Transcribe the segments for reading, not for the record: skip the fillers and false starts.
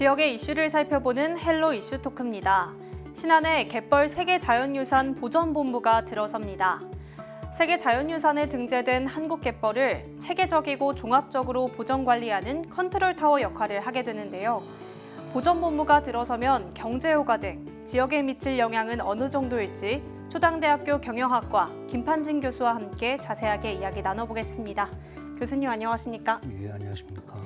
지역의 이슈를 살펴보는 헬로 이슈 토크입니다. 신안에 갯벌 세계자연유산 보전본부가 들어섭니다. 세계자연유산에 등재된 한국 갯벌을 체계적이고 종합적으로 보전관리하는 컨트롤타워 역할을 하게 되는데요. 보전본부가 들어서면 경제효과 등 지역에 미칠 영향은 어느 정도일지 초당대학교 경영학과 김판진 교수와 함께 자세하게 이야기 나눠보겠습니다. 교수님 안녕하십니까? 예, 안녕하십니까?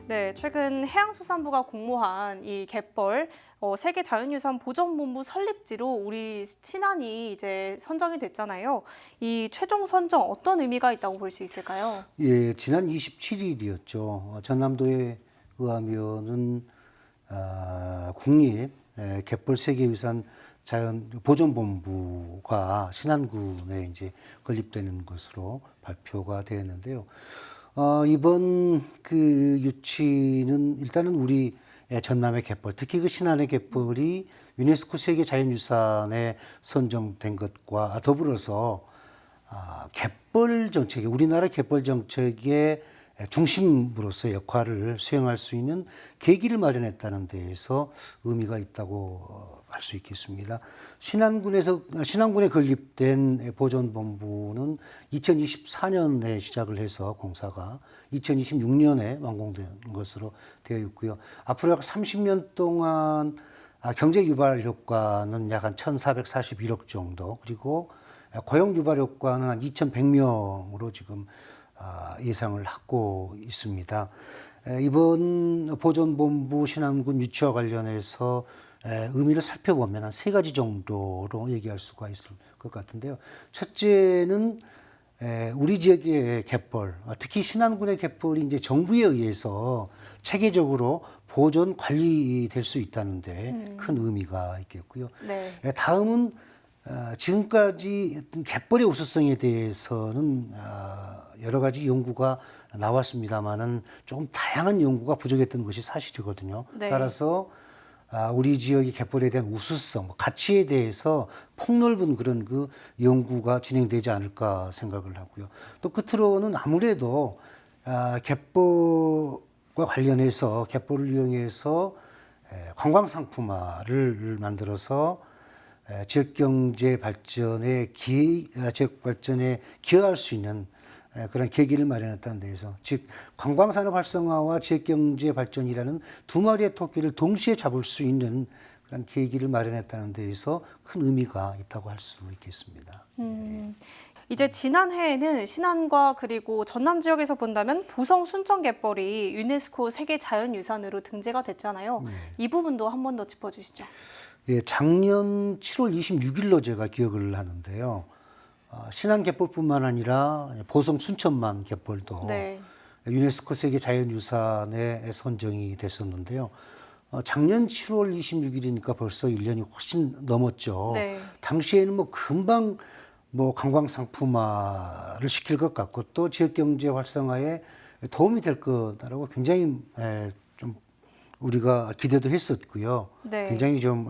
네, 최근 해양수산부가 공모한 이 갯벌 세계자연유산 보전본부 설립지로 우리 신안이 이제 선정이 됐잖아요. 이 최종 선정 어떤 의미가 있다고 볼 수 있을까요? 예, 지난 27일이었죠. 전남도에 의하면은 국립 갯벌 세계유산 자연 보존본부가 신안군에 이제 건립되는 것으로 발표가 되었는데요. 이번 그 유치는 일단은 우리 전남의 갯벌, 특히 그 신안의 갯벌이 유네스코 세계 자연유산에 선정된 것과 더불어서 갯벌 정책에 우리나라 갯벌 정책의 중심으로서 역할을 수행할 수 있는 계기를 마련했다는 데에서 의미가 있다고 할 수 있겠습니다. 신안군에 건립된 보존본부는 2024년에 시작을 해서 공사가 2026년에 완공된 것으로 되어 있고요. 앞으로 약 30년 동안 경제 유발 효과는 약 한 1,441억 정도, 그리고 고용 유발 효과는 한 2,100명으로 지금 예상을 하고 있습니다. 이번 보존본부 신안군 유치와 관련해서 의미를 살펴보면 한 세 가지 정도로 얘기할 수가 있을 것 같은데요. 첫째는 우리 지역의 갯벌, 특히 신안군의 갯벌이 이제 정부에 의해서 체계적으로 보존 관리될 수 있다는데 큰 의미가 있겠고요. 네. 다음은 지금까지 갯벌의 우수성에 대해서는 여러 가지 연구가 나왔습니다만은 조금 다양한 연구가 부족했던 것이 사실이거든요. 네. 따라서 우리 지역의 갯벌에 대한 우수성, 가치에 대해서 폭넓은 그런 그 연구가 진행되지 않을까 생각을 하고요. 또 끝으로는 아무래도 갯벌과 관련해서 갯벌을 이용해서 관광 상품화를 만들어서 지역 경제 발전에 기여할 수 있는 그런 계기를 마련했다는 데에서, 즉 관광 산업 활성화와 지역 경제 발전이라는 두 마리의 토끼를 동시에 잡을 수 있는 그런 계기를 마련했다는 데에서 큰 의미가 있다고 할 수 있겠습니다. 이제 지난해에는 신안과 그리고 전남 지역에서 본다면 보성 순천 갯벌이 유네스코 세계자연유산으로 등재가 됐잖아요. 이 부분도 한 번 더 짚어주시죠. 예, 작년 7월 26일로 제가 기억을 하는데요. 신안 갯벌뿐만 아니라 보성 순천만 갯벌도 네. 유네스코 세계 자연유산에 선정이 됐었는데요. 작년 7월 26일이니까 벌써 1년이 훨씬 넘었죠. 네. 당시에는 뭐 금방 뭐 관광 상품화를 시킬 것 같고 또 지역 경제 활성화에 도움이 될 거라고 굉장히 좀 우리가 기대도 했었고요. 네. 굉장히 좀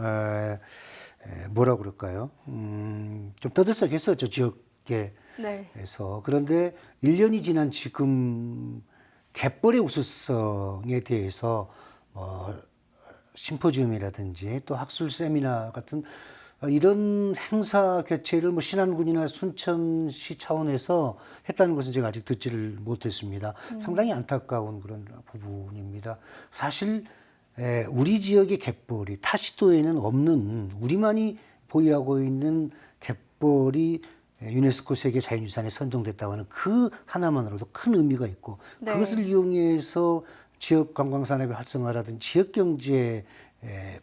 뭐라 그럴까요? 좀 떠들썩했었죠, 지역계에서. 네. 그런데 1년이 지난 지금 갯벌의 우수성에 대해서 심포지움이라든지 또 학술 세미나 같은 이런 행사 개최를 뭐 신안군이나 순천시 차원에서 했다는 것은 제가 아직 듣지를 못했습니다. 상당히 안타까운 그런 부분입니다. 사실 우리 지역의 갯벌이 타 시도에는 없는, 우리만이 보유하고 있는 갯벌이 유네스코 세계 자연유산에 선정됐다고 하는 그 하나만으로도 큰 의미가 있고, 네. 그것을 이용해서 지역 관광산업의 활성화라든지 지역 경제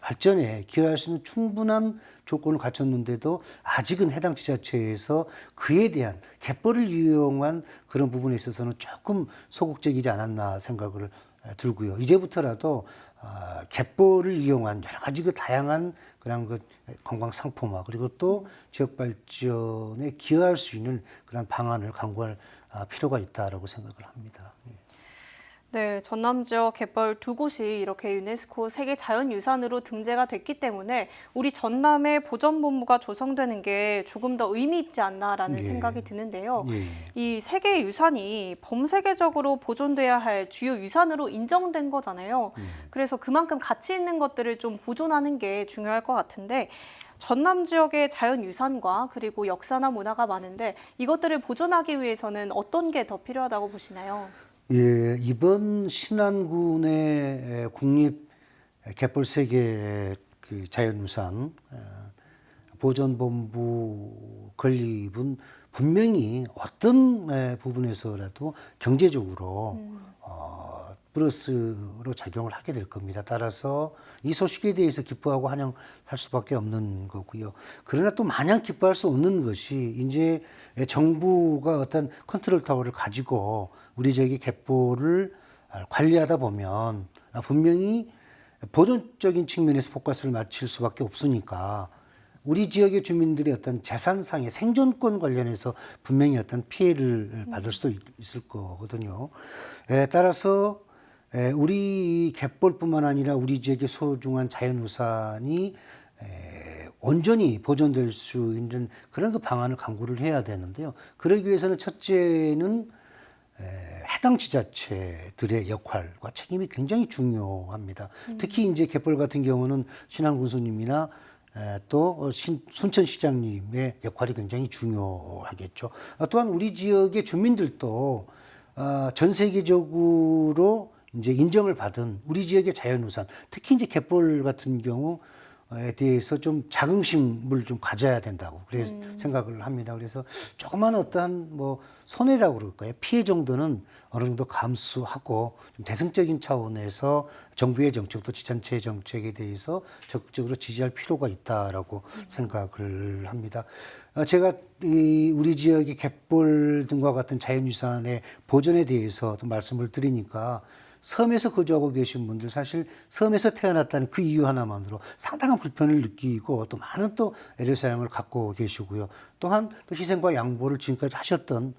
발전에 기여할 수 있는 충분한 조건을 갖췄는데도 아직은 해당 지자체에서 그에 대한 갯벌을 이용한 그런 부분에 있어서는 조금 소극적이지 않았나 생각을 들고요. 이제부터라도 갯벌을 이용한 여러 가지 그 다양한 그런 그 관광 상품화, 그리고 또 지역 발전에 기여할 수 있는 그런 방안을 강구할 필요가 있다라고 생각을 합니다. 네, 전남 지역 갯벌 두 곳이 이렇게 유네스코 세계 자연유산으로 등재가 됐기 때문에 우리 전남의 보전본부가 조성되는 게 조금 더 의미 있지 않나라는 예. 생각이 드는데요. 예. 이 세계 유산이 범세계적으로 보존돼야 할 주요 유산으로 인정된 거잖아요. 그래서 그만큼 가치 있는 것들을 좀 보존하는 게 중요할 것 같은데 전남 지역의 자연유산과 그리고 역사나 문화가 많은데 이것들을 보존하기 위해서는 어떤 게 더 필요하다고 보시나요? 예, 이번 신안군의 국립 갯벌 세계 그 자연유산 보존본부 건립은 분명히 어떤 부분에서라도 경제적으로 플러스로 작용을 하게 될 겁니다. 따라서 이 소식에 대해서 기뻐하고 환영할 수밖에 없는 거고요. 그러나 또 마냥 기뻐할 수 없는 것이 이제 정부가 어떤 컨트롤 타워를 가지고 우리 지역의 갯벌을 관리하다 보면 분명히 보존적인 측면에서 포커스를 맞출 수밖에 없으니까 우리 지역의 주민들의 어떤 재산상의 생존권 관련해서 분명히 어떤 피해를 받을 수도 있을 거거든요. 따라서 우리 갯벌뿐만 아니라 우리 지역의 소중한 자연유산이 온전히 보존될 수 있는 그런 그 방안을 강구를 해야 되는데요. 그러기 위해서는 첫째는 해당 지자체들의 역할과 책임이 굉장히 중요합니다. 특히 이제 갯벌 같은 경우는 신안 군수님이나 또 순천시장님의 역할이 굉장히 중요하겠죠. 또한 우리 지역의 주민들도 전 세계적으로 이제 인정을 받은 우리 지역의 자연유산, 특히 이제 갯벌 같은 경우에 대해서 좀 자긍심을 좀 가져야 된다고 그래서 생각을 합니다. 그래서 조그만 어떠한 뭐 손해라고 그럴까요? 피해 정도는 어느 정도 감수하고 좀 대승적인 차원에서 정부의 정책도 지자체의 정책에 대해서 적극적으로 지지할 필요가 있다라고 생각을 합니다. 제가 우리 지역의 갯벌 등과 같은 자연유산의 보존에 대해서 또 말씀을 드리니까 섬에서 거주하고 계신 분들 사실 섬에서 태어났다는 그 이유 하나만으로 상당한 불편을 느끼고 또 많은 또 애로사항을 갖고 계시고요. 또한 또 희생과 양보를 지금까지 하셨던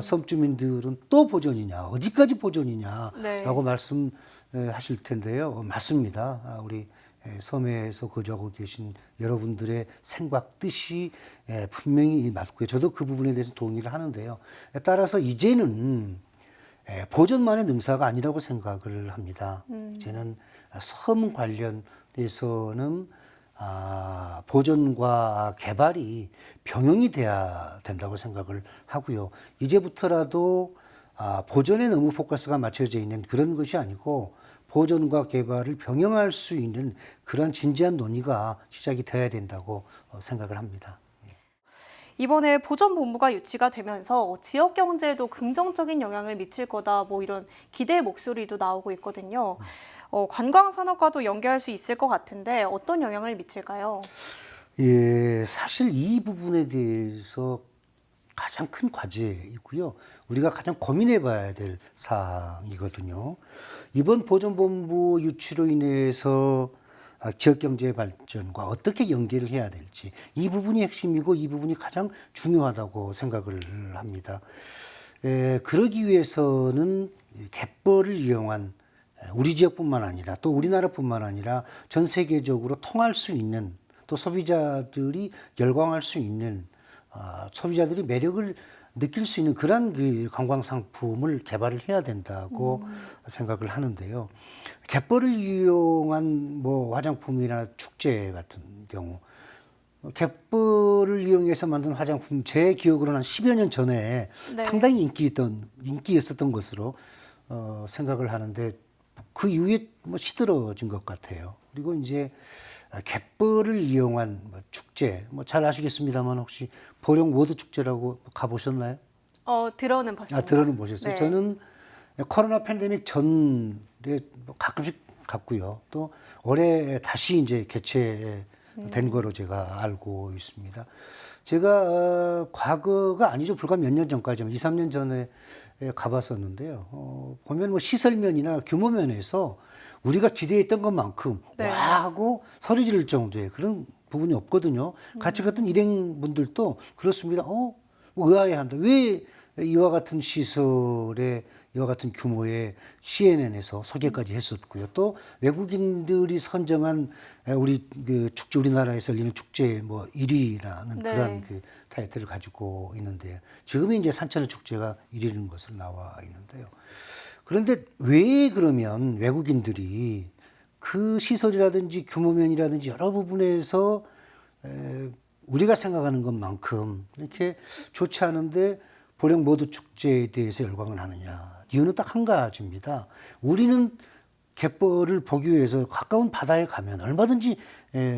섬 주민들은 또 보존이냐, 어디까지 보존이냐라고 네. 말씀하실 텐데요. 맞습니다. 우리 섬에서 거주하고 계신 여러분들의 생각, 뜻이 분명히 맞고요. 저도 그 부분에 대해서 동의를 하는데요. 따라서 이제는 보존만의 능사가 아니라고 생각을 합니다. 이제는 섬 관련해서는 보존과 개발이 병행이 돼야 된다고 생각을 하고요. 이제부터라도 보존에 너무 포커스가 맞춰져 있는 그런 것이 아니고 보존과 개발을 병행할 수 있는 그런 진지한 논의가 시작이 되어야 된다고 생각을 합니다. 이번에 보전본부가 유치가 되면서 지역 경제에도 긍정적인 영향을 미칠 거다 뭐 이런 기대의 목소리도 나오고 있거든요. 관광 산업과도 연계할 수 있을 것 같은데 어떤 영향을 미칠까요? 예, 사실 이 부분에 대해서 가장 큰 과제이고요. 우리가 가장 고민해 봐야 될 사항이거든요. 이번 보전본부 유치로 인해서 지역 경제 발전과 어떻게 연계를 해야 될지 이 부분이 핵심이고 이 부분이 가장 중요하다고 생각을 합니다. 그러기 위해서는 갯벌을 이용한 우리 지역뿐만 아니라 또 우리나라뿐만 아니라 전 세계적으로 통할 수 있는 또 소비자들이 열광할 수 있는 소비자들이 매력을 느낄 수 있는 그런 그 관광 상품을 개발을 해야 된다고 생각을 하는데요. 갯벌을 이용한 뭐 화장품이나 축제 같은 경우, 갯벌을 이용해서 만든 화장품 제 기억으로는 한 10여 년 전에 네. 상당히 인기였었던 것으로 생각을 하는데 그 이후에 뭐 시들어진 것 같아요. 그리고 이제 갯벌을 이용한 뭐 축제, 뭐 잘 아시겠습니다만 혹시 보령 워드 축제라고 가보셨나요? 들어는 봤습니다. 들어는 보셨어요. 네. 저는 코로나 팬데믹 전에 뭐 가끔씩 갔고요. 또 올해 다시 이제 개최된 거로 제가 알고 있습니다. 제가 과거가 아니죠. 불과 몇 년 전까지만 2, 3년 전에 가봤었는데요. 보면 뭐 시설면이나 규모면에서 우리가 기대했던 것만큼 네. 와 하고 소리 지를 정도의 그런 부분이 없거든요. 같이 갔던 일행분들도 그렇습니다. 뭐 의아해한다. 왜 이와 같은 시설에 이와 같은 규모의 CNN에서 소개까지 했었고요. 또 외국인들이 선정한 우리 그 축제, 우리나라에서 열리는 축제 뭐 1위라는 네. 그런 그 타이틀을 가지고 있는데, 지금은 이제 산천어 축제가 1위인 것으로 나와 있는데요. 그런데 왜 그러면 외국인들이 그 시설이라든지 규모면이라든지 여러 부분에서 우리가 생각하는 것만큼 이렇게 좋지 않은데 보령 모두 축제에 대해서 열광을 하느냐? 이유는 딱 한 가지입니다. 우리는 갯벌을 보기 위해서 가까운 바다에 가면 얼마든지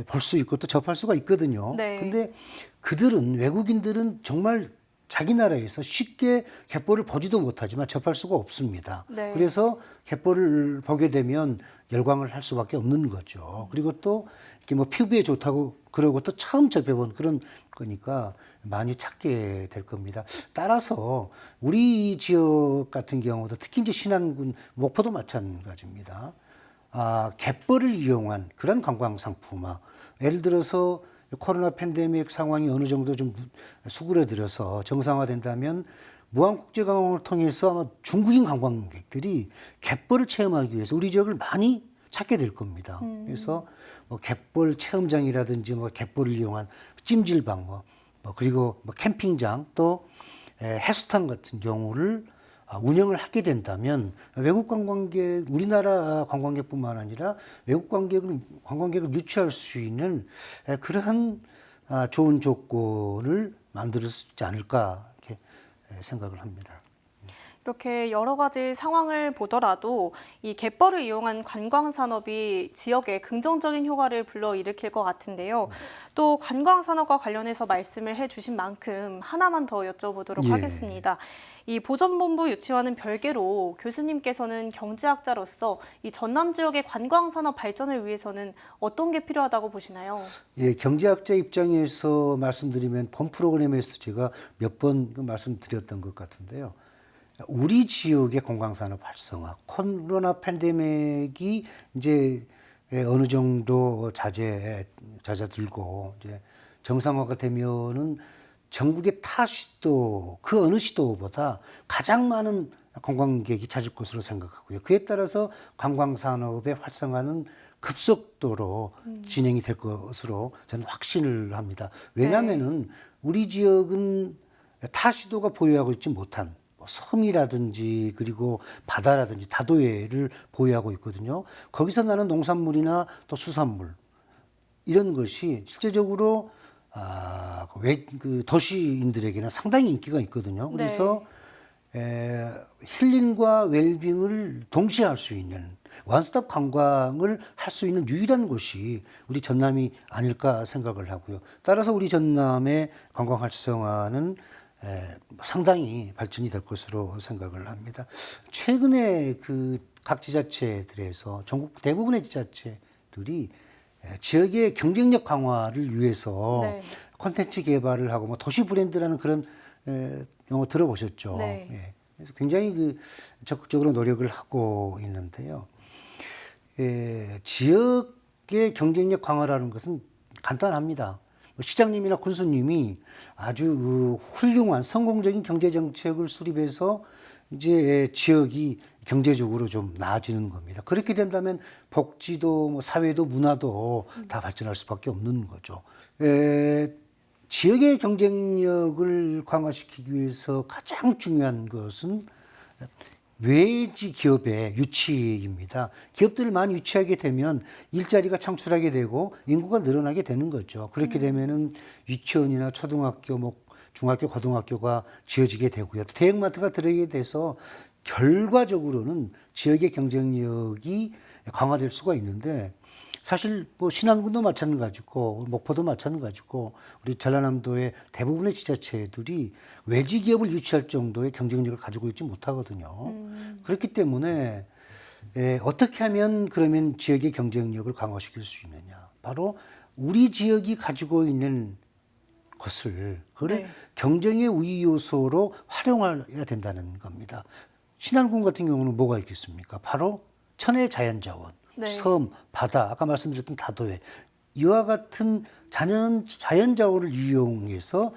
볼 수 있고 또 접할 수가 있거든요. 네. 근데 그들은, 외국인들은 정말 자기 나라에서 쉽게 갯벌을 보지도 못하지만 접할 수가 없습니다. 네. 그래서 갯벌을 보게 되면 열광을 할 수밖에 없는 거죠. 그리고 또 이렇게 뭐 피부에 좋다고 그러고 또 처음 접해본 그런 거니까 많이 찾게 될 겁니다. 따라서 우리 지역 같은 경우도 특히 이제 신안군, 목포도 마찬가지입니다. 갯벌을 이용한 그런 관광 상품화. 예를 들어서 코로나 팬데믹 상황이 어느 정도 좀 수그러들어서 정상화된다면 무안국제공항을 통해서 아마 중국인 관광객들이 갯벌을 체험하기 위해서 우리 지역을 많이 찾게 될 겁니다. 그래서 뭐 갯벌 체험장이라든지 뭐 갯벌을 이용한 찜질방 그리고 뭐 캠핑장 또 해수탕 같은 경우를 운영을 하게 된다면 외국 관광객, 우리나라 관광객뿐만 아니라 외국 관광객을 유치할 수 있는 그러한 좋은 조건을 만들 수 있지 않을까 이렇게 생각을 합니다. 이렇게 여러 가지 상황을 보더라도 이 갯벌을 이용한 관광 산업이 지역에 긍정적인 효과를 불러일으킬 것 같은데요. 또 관광 산업과 관련해서 말씀을 해주신 만큼 하나만 더 여쭤보도록 예. 하겠습니다. 이 보전본부 유치와는 별개로 교수님께서는 경제학자로서 이 전남 지역의 관광 산업 발전을 위해서는 어떤 게 필요하다고 보시나요? 예, 경제학자 입장에서 말씀드리면 본 프로그램에서 제가 몇 번 말씀드렸던 것 같은데요. 우리 지역의 관광산업 활성화, 코로나 팬데믹이 이제 어느 정도 잦아들고 이제 정상화가 되면은 전국의 타 시도, 그 어느 시도보다 가장 많은 관광객이 찾을 것으로 생각하고요. 그에 따라서 관광산업의 활성화는 급속도로 진행이 될 것으로 저는 확신을 합니다. 왜냐하면은 우리 지역은 타 시도가 보유하고 있지 못한 섬이라든지 그리고 바다라든지 다도해를 보유하고 있거든요. 거기서 나는 농산물이나 또 수산물 이런 것이 실제적으로 그 도시인들에게는 상당히 인기가 있거든요. 그래서 힐링과 웰빙을 동시에 할 수 있는 원스톱 관광을 할 수 있는 유일한 곳이 우리 전남이 아닐까 생각을 하고요. 따라서 우리 전남의 관광 활성화는 상당히 발전이 될 것으로 생각을 합니다. 최근에 그 각 지자체들에서 전국 대부분의 지자체들이 지역의 경쟁력 강화를 위해서 콘텐츠 개발을 하고 뭐 도시 브랜드라는 그런 용어 들어보셨죠? 네. 예. 그래서 굉장히 그 적극적으로 노력을 하고 있는데요. 지역의 경쟁력 강화라는 것은 간단합니다. 시장님이나 군수님이 아주 훌륭한 성공적인 경제 정책을 수립해서 이제 지역이 경제적으로 좀 나아지는 겁니다. 그렇게 된다면 복지도 뭐 사회도 문화도 다 발전할 수밖에 없는 거죠. 지역의 경쟁력을 강화시키기 위해서 가장 중요한 것은 외지 기업의 유치입니다. 기업들을 많이 유치하게 되면 일자리가 창출하게 되고 인구가 늘어나게 되는 거죠. 그렇게 되면은 유치원이나 초등학교, 뭐 중학교, 고등학교가 지어지게 되고요. 대형마트가 들어오게 돼서 결과적으로는 지역의 경쟁력이 강화될 수가 있는데, 사실 뭐 신안군도 마찬가지고 목포도 마찬가지고 우리 전라남도의 대부분의 지자체들이 외지 기업을 유치할 정도의 경쟁력을 가지고 있지 못하거든요. 그렇기 때문에 어떻게 하면 그러면 지역의 경쟁력을 강화시킬 수 있느냐? 바로 우리 지역이 가지고 있는 그걸 경쟁의 우위 요소로 활용해야 된다는 겁니다. 신안군 같은 경우는 뭐가 있겠습니까? 바로 천혜 자연자원. 섬, 바다, 아까 말씀드렸던 다도해, 이와 같은 자연자원을 이용해서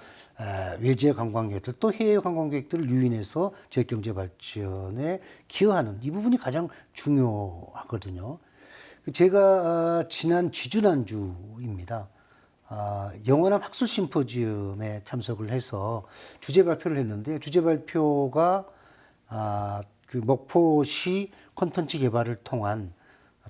외지의 관광객들 또 해외 관광객들을 유인해서 지역 경제 발전에 기여하는 이 부분이 가장 중요하거든요. 제가 지난 지주난주입니다. 영원한 학술 심포지엄에 참석을 해서 주제 발표를 했는데 주제 발표가 그 목포시 콘텐츠 개발을 통한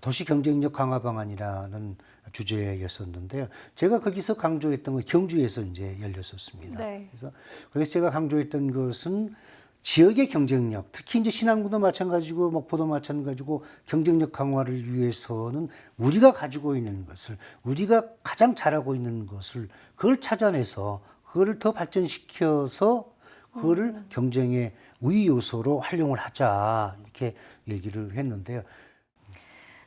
도시 경쟁력 강화 방안이라는 주제였었는데요. 제가 거기서 강조했던 건 경주에서 이제 열렸었습니다. 네. 그래서 거기서 제가 강조했던 것은 지역의 경쟁력, 특히 이제 신안군도 마찬가지고 목포도 마찬가지고 경쟁력 강화를 위해서는 우리가 가지고 있는 것을, 우리가 가장 잘하고 있는 것을 그걸 찾아내서 그거를 더 발전시켜서 그거를 경쟁의 우위 요소로 활용을 하자 이렇게 얘기를 했는데요.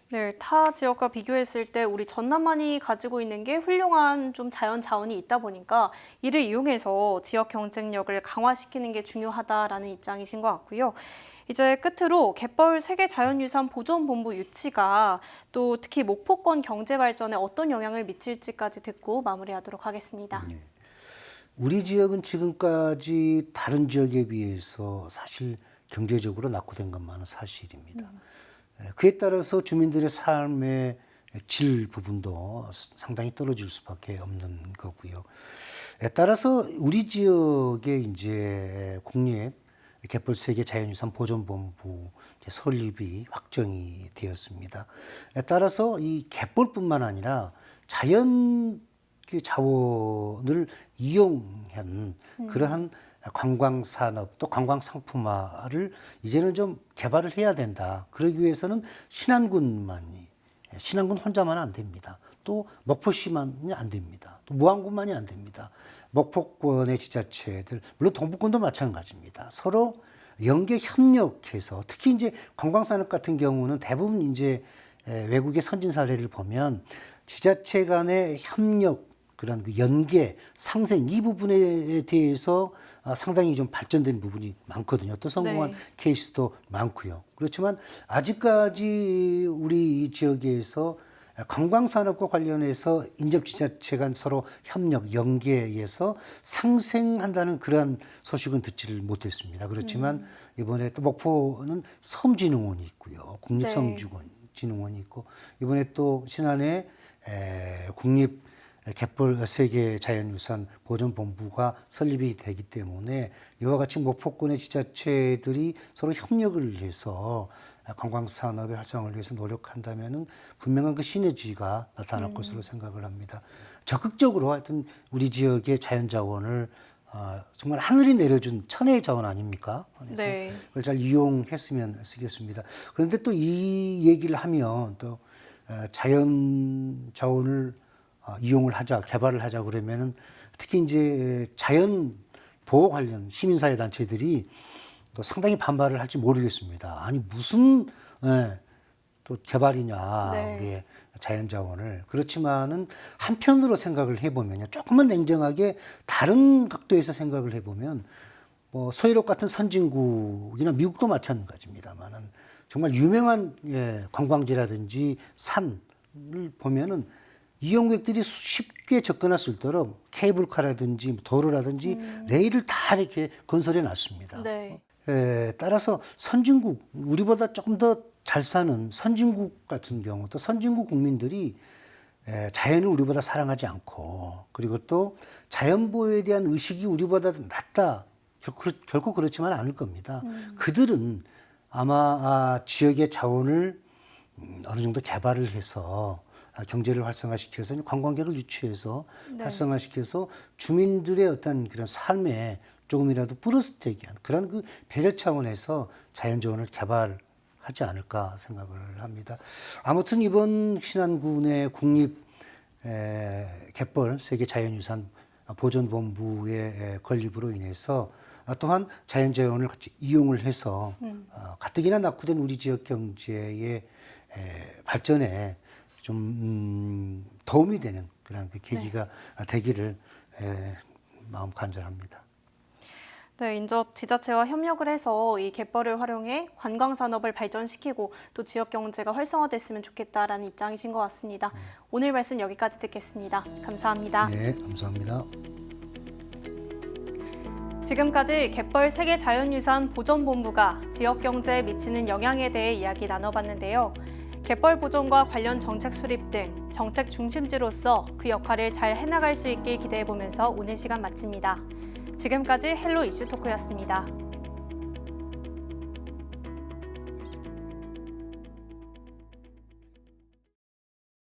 네, 타 지역과 비교했을 때 우리 전남만이 가지고 있는 게 훌륭한 좀 자연 자원이 있다 보니까 이를 이용해서 지역 경쟁력을 강화시키는 게 중요하다라는 입장이신 것 같고요. 이제 끝으로 갯벌 세계자연유산 보존본부 유치가 또 특히 목포권 경제 발전에 어떤 영향을 미칠지까지 듣고 마무리하도록 하겠습니다. 네. 우리 지역은 지금까지 다른 지역에 비해서 사실 경제적으로 낙후된 것만은 사실입니다. 그에 따라서 주민들의 삶의 질 부분도 상당히 떨어질 수밖에 없는 거고요. 따라서 우리 지역에 이제 국립 갯벌 세계 자연유산 보존본부 설립이 확정이 되었습니다. 따라서 이 갯벌뿐만 아니라 자연 자원을 이용한 그러한 관광 산업 또 관광 상품화를 이제는 좀 개발을 해야 된다. 그러기 위해서는 신안군 혼자만 안 됩니다. 또 목포시만이 안 됩니다. 또 무안군만이 안 됩니다. 목포권의 지자체들, 물론 동북권도 마찬가지입니다. 서로 연계 협력해서 특히 이제 관광 산업 같은 경우는 대부분 이제 외국의 선진 사례를 보면 지자체 간의 협력 그런 그 연계, 상생 이 부분에 대해서 상당히 좀 발전된 부분이 많거든요. 또 성공한 케이스도 많고요. 그렇지만 아직까지 우리 지역에서 관광산업과 관련해서 인접지자체 간 서로 협력, 연계해서 상생한다는 그러한 소식은 듣지를 못했습니다. 그렇지만 이번에 또 목포는 섬진흥원이 있고요. 국립섬진흥원이 있고 이번에 또 신안에 국립 갯벌 세계 자연유산 보존본부가 설립이 되기 때문에 이와 같이 목포권의 지자체들이 서로 협력을 해서 관광산업의 활성화를 위해서 노력한다면은 분명한 그 시너지가 나타날 것으로 생각을 합니다. 적극적으로 하여튼 우리 지역의 자연자원을 정말 하늘이 내려준 천혜의 자원 아닙니까? 그래서 네. 그걸 잘 이용했으면 쓰겠습니다. 그런데 또 이 얘기를 하면 또 자연 자원을 이용을 하자, 개발을 하자 그러면은 특히 이제 자연 보호 관련 시민사회 단체들이 또 상당히 반발을 할지 모르겠습니다. 아니 무슨 또 개발이냐 우리의 자연 자원을. 그렇지만은 한편으로 생각을 해보면요, 조금만 냉정하게 다른 각도에서 생각을 해보면 뭐 소유롭 같은 선진국이나 미국도 마찬가지입니다만은 정말 유명한 관광지라든지 산을 보면은 이용객들이 쉽게 접근할 수 있도록 케이블카라든지 도로라든지 레일을 다 이렇게 건설해 놨습니다. 네. 따라서 선진국, 우리보다 조금 더 잘 사는 선진국 같은 경우 또 선진국 국민들이 자연을 우리보다 사랑하지 않고 그리고 또 자연보호에 대한 의식이 우리보다 낮다. 결코 그렇지만 않을 겁니다. 그들은 아마 지역의 자원을 어느 정도 개발을 해서 경제를 활성화시켜서 관광객을 유치해서 활성화시켜서 주민들의 어떤 그런 삶에 조금이라도 플러스 되게 한 그런 그 배려 차원에서 자연자원을 개발하지 않을까 생각을 합니다. 아무튼 이번 신안군의 국립 갯벌 세계 자연유산 보존본부의 건립으로 인해서 또한 자연자원을 같이 이용을 해서 가뜩이나 낙후된 우리 지역 경제의 발전에 좀 도움이 되는 그런 그 계기가 되기를 마음 간절합니다. 네, 인접 지자체와 협력을 해서 이 갯벌을 활용해 관광 산업을 발전시키고 또 지역 경제가 활성화됐으면 좋겠다라는 입장이신 것 같습니다. 오늘 말씀 여기까지 듣겠습니다. 감사합니다. 네, 감사합니다. 지금까지 갯벌 세계 자연유산 보전본부가 지역 경제에 미치는 영향에 대해 이야기 나눠봤는데요. 갯벌 보존과 관련 정책 수립 등 정책 중심지로서 그 역할을 잘 해나갈 수 있길 기대해보면서 오늘 시간 마칩니다. 지금까지 헬로 이슈 토크였습니다.